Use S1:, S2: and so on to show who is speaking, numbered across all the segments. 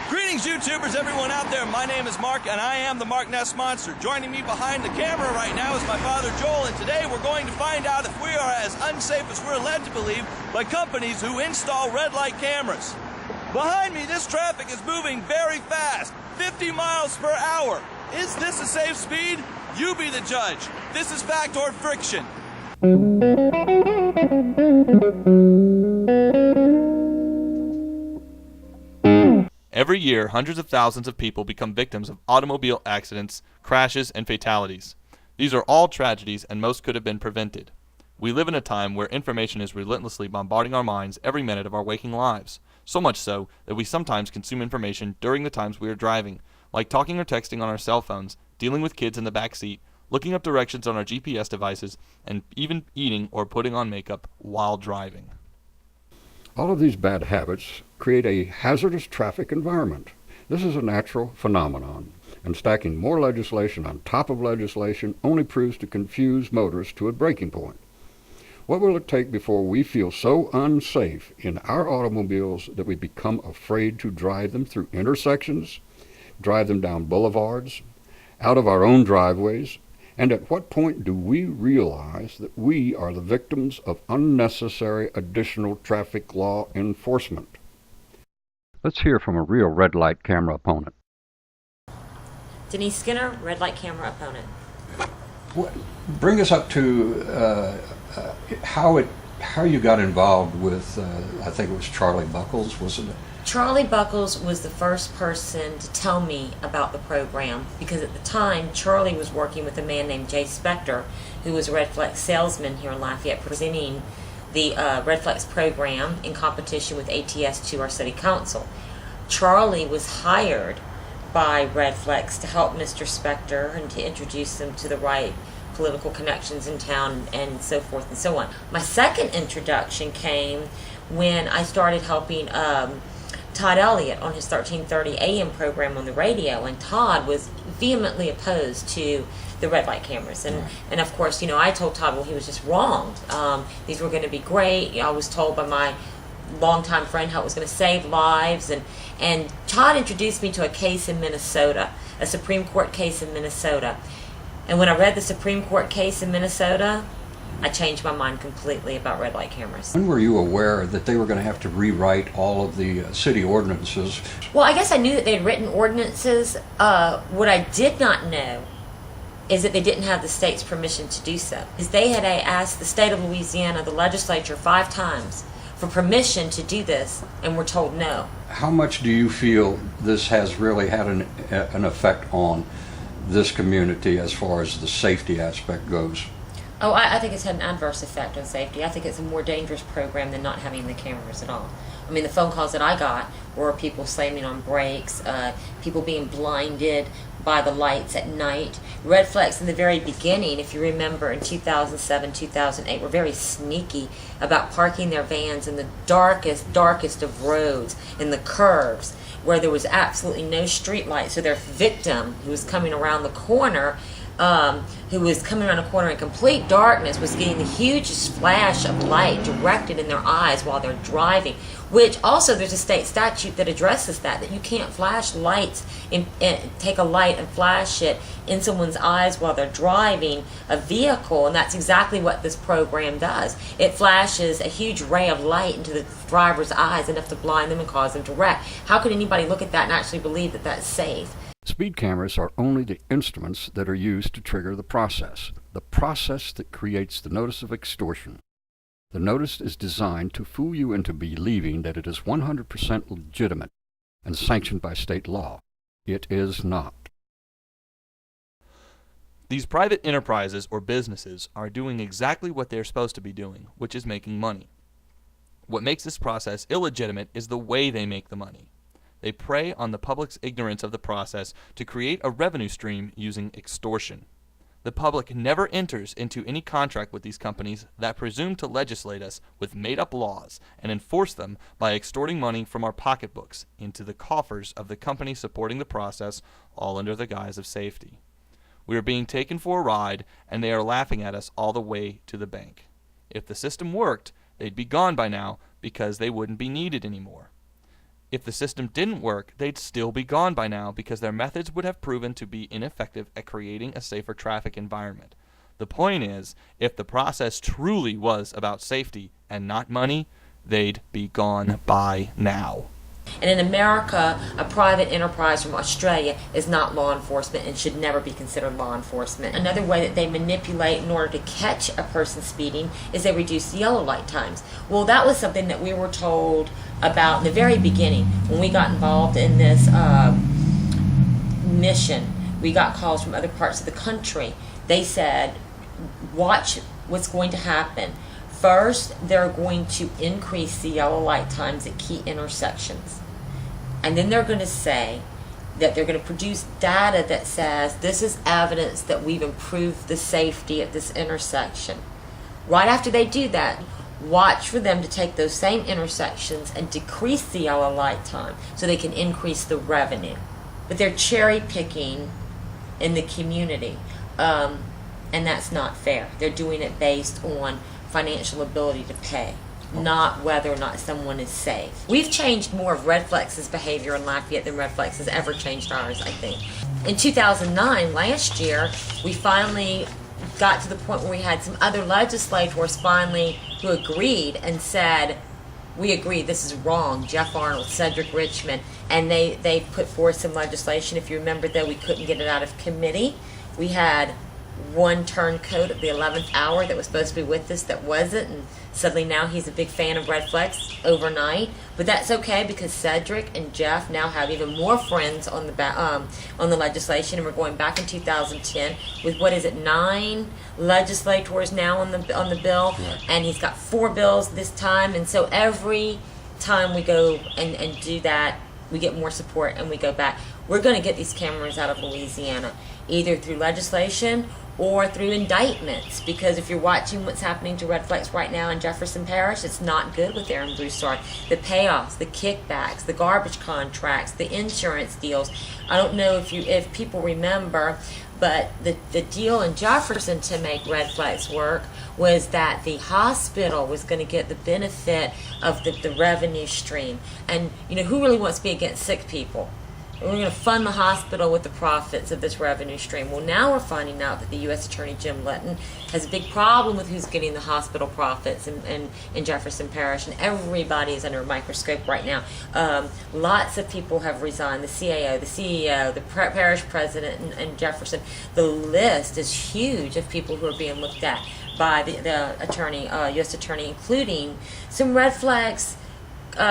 S1: Greetings, YouTubers, everyone out there. My name is Mark, and I am the Mark Ness Monster. Joining me behind the camera right now is my father, Joel, and today we're going to find out if we are as unsafe as we're led to believe by companies who install red light cameras. Behind me, this traffic is moving very fast, 50 miles per hour. Is this a safe speed? You be the judge. This is Fact or Friction.
S2: Every year, hundreds of thousands of people become victims of automobile accidents, crashes, and fatalities. These are all tragedies, and most could have been prevented. We live in a time where information is relentlessly bombarding our minds every minute of our waking lives, so much so that we sometimes consume information during the times we are driving, like talking or texting on our cell phones, dealing with kids in the back seat, looking up directions on our GPS devices, and even eating or putting on makeup while driving.
S3: All of these bad habits create a hazardous traffic environment. This is a natural phenomenon, and stacking more legislation on top of legislation only proves to confuse motorists to a breaking point. What will it take before we feel so unsafe in our automobiles that we become afraid to drive them through intersections, drive them down boulevards, out of our own driveways? And at what point do we realize that we are the victims of unnecessary additional traffic law enforcement? Let's hear from a real red light camera opponent.
S4: Denise Skinner, red light camera opponent.
S5: Bring us up to how you got involved with, I think it was Charlie Buckles, wasn't it?
S4: Charlie Buckles was the first person to tell me about the program, because at the time Charlie was working with a man named Jay Spector, who was a Red Flex salesman here in Lafayette, presenting the Red Flex program in competition with ATS to our city council. Charlie was hired by Red Flex to help Mr. Spector and to introduce them to the right political connections in town and so forth and so on. My second introduction came when I started helping Todd Elliott on his 1330 AM program on the radio, and Todd was vehemently opposed to the red light cameras, and of course, you know, I told Todd, well, he was just wrong. These were going to be great. I was told by my longtime friend how it was going to save lives, and Todd introduced me to a case in Minnesota, a Supreme Court case in Minnesota, and when I read the Supreme Court case in Minnesota, I changed my mind completely about red light cameras.
S5: When were you aware that they were going to have to rewrite all of the city ordinances?
S4: Well, I guess I knew that they had written ordinances. What I did not know is that they didn't have the state's permission to do so. Because they had asked the state of Louisiana, the legislature, 5 times for permission to do this, and were told no.
S5: How much do you feel this has really had an effect on this community as far as the safety aspect goes?
S4: Oh, I think it's had an adverse effect on safety. I think it's a more dangerous program than not having the cameras at all. I mean, the phone calls that I got were people slamming on brakes, people being blinded by the lights at night. Red Flex in the very beginning, if you remember, in 2007, 2008, were very sneaky about parking their vans in the darkest of roads, in the curves, where there was absolutely no street light. So their victim, who was coming around the corner, in complete darkness, was getting the hugest flash of light directed in their eyes while they're driving, which also there's a state statute that addresses that you can't flash lights and take a light and flash it in someone's eyes while they're driving a vehicle, and that's exactly what this program does. It flashes a huge ray of light into the driver's eyes, enough to blind them and cause them to wreck. How could anybody look at that and actually believe that that's safe?
S3: Speed cameras are only the instruments that are used to trigger the process that creates the notice of extortion. The notice is designed to fool you into believing that it is 100% legitimate and sanctioned by state law. It is not.
S2: These private enterprises or businesses are doing exactly what they're supposed to be doing, which is making money. What makes this process illegitimate is the way they make the money. They prey on the public's ignorance of the process to create a revenue stream using extortion. The public never enters into any contract with these companies that presume to legislate us with made-up laws and enforce them by extorting money from our pocketbooks into the coffers of the company supporting the process, all under the guise of safety. We are being taken for a ride, and they are laughing at us all the way to the bank. If the system worked, they'd be gone by now because they wouldn't be needed anymore. If the system didn't work, they'd still be gone by now because their methods would have proven to be ineffective at creating a safer traffic environment. The point is, if the process truly was about safety and not money, they'd be gone by now.
S4: And in America, a private enterprise from Australia is not law enforcement and should never be considered law enforcement. Another way that they manipulate in order to catch a person speeding is they reduce the yellow light times. Well, that was something that we were told about in the very beginning. When we got involved in this mission, we got calls from other parts of the country. They said, watch what's going to happen. First, they're going to increase the yellow light times at key intersections. And then they're going to say that they're going to produce data that says this is evidence that we've improved the safety at this intersection. Right after they do that, watch for them to take those same intersections and decrease the yellow light time so they can increase the revenue. But they're cherry picking in the community. And that's not fair. They're doing it based on financial ability to pay, not whether or not someone is safe. We've changed more of Red Flex's behavior in Lafayette than Red Flex has ever changed ours, I think. In 2009, last year, we finally got to the point where we had some other legislators finally who agreed and said, we agree, this is wrong. Jeff Arnold, Cedric Richmond, and they put forth some legislation. If you remember, though, we couldn't get it out of committee. We had one turncoat at the 11th hour that was supposed to be with us that wasn't, and suddenly now he's a big fan of Red Flex overnight. But that's okay because Cedric and Jeff now have even more friends on the legislation, and we're going back in 2010 with 9 legislators now on the bill, yeah. And he's got 4 bills this time, and so every time we go and do that, we get more support and we go back. We're going to get these cameras out of Louisiana, either through legislation or through indictments, because if you're watching what's happening to Red Flex right now in Jefferson Parish, it's not good with Aaron Broussard. The payoffs, the kickbacks, the garbage contracts, the insurance deals. I don't know if people remember, but the deal in Jefferson to make Red Flex work was that the hospital was going to get the benefit of the revenue stream. And who really wants to be against sick people? We're going to fund the hospital with the profits of this revenue stream. Well, now we're finding out that the U.S. Attorney Jim Litton has a big problem with who's getting the hospital profits in Jefferson Parish, and everybody is under a microscope right now. Lots of people have resigned, the CAO, the CEO, the parish president in Jefferson. The list is huge of people who are being looked at by the attorney, U.S. Attorney, including some Red Flex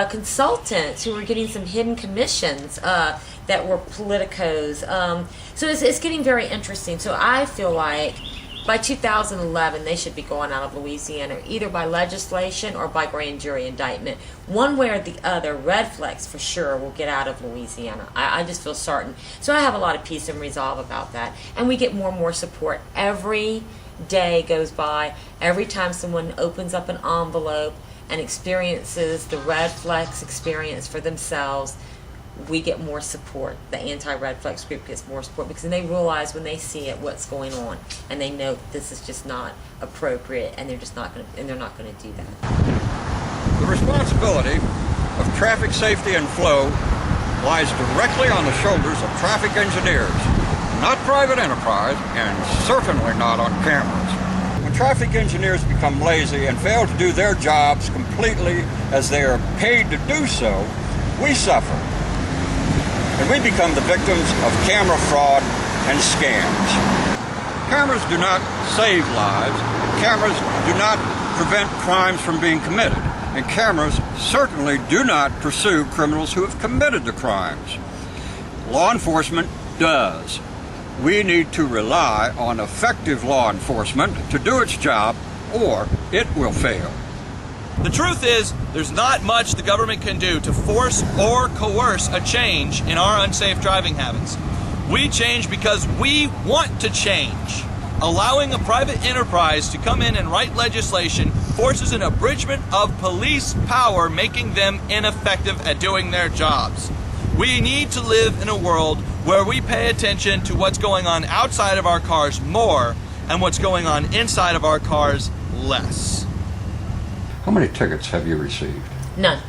S4: consultants who were getting some hidden commissions that were politicos. So it's getting very interesting. So I feel like by 2011 they should be going out of Louisiana either by legislation or by grand jury indictment. One way or the other, Red Flex for sure will get out of Louisiana. I just feel certain. So I have a lot of peace and resolve about that. And we get more and more support. Every day goes by, every time someone opens up an envelope and experiences the Red Flex experience for themselves, we get more support. The anti-Red Flex group gets more support because they realize when they see it what's going on, and they know that this is just not appropriate, and they're just not going to, and they're not going to do that.
S5: The responsibility of traffic safety and flow lies directly on the shoulders of traffic engineers, not private enterprise, and certainly not on cameras. When traffic engineers become lazy and fail to do their jobs completely as they are paid to do so, we suffer. And we become the victims of camera fraud and scams. Cameras do not save lives. Cameras do not prevent crimes from being committed. And cameras certainly do not pursue criminals who have committed the crimes. Law enforcement does. We need to rely on effective law enforcement to do its job, or it will fail.
S1: The truth is, there's not much the government can do to force or coerce a change in our unsafe driving habits. We change because we want to change. Allowing a private enterprise to come in and write legislation forces an abridgment of police power, making them ineffective at doing their jobs. We need to live in a world where we pay attention to what's going on outside of our cars more and what's going on inside of our cars less.
S5: How many tickets have you received?
S4: None.